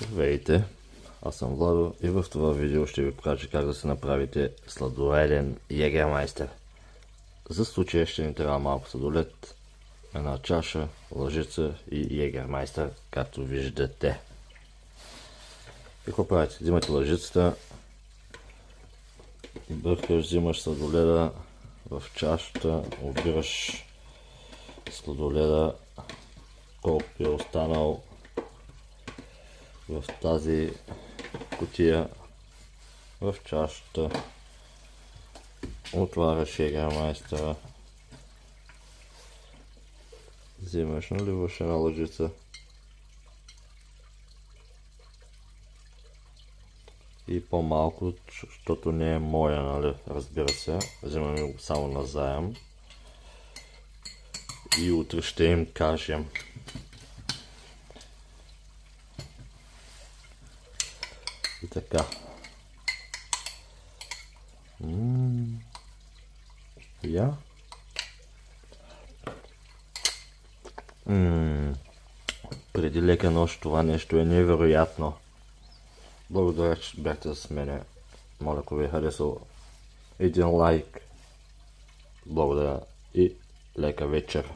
Здравейте, аз съм Владо и в това видео ще ви покажа как да се направите сладоледен Jägermeister. За случая ще ни трябва малко сладолед, една чаша, лъжица и Jägermeister, както виждате. И какво правите? Взимате лъжицата, бъркаш, взимаш сладоледа в чашата, обираш сладоледа, колко е останал в тази кутия, в чашата, отваряш Jägermeister, взимаш, наливаш една лъжица и по-малко, защото не е моя, нали, разбира се, взимаме го само на заем и утре ще им кажем. И така. Я. Преди лека нощ това нещо е невероятно. Благодаря, че бяхте с мене. Моля, ако ви е харесал, един лайк. Благодаря и лека вечер.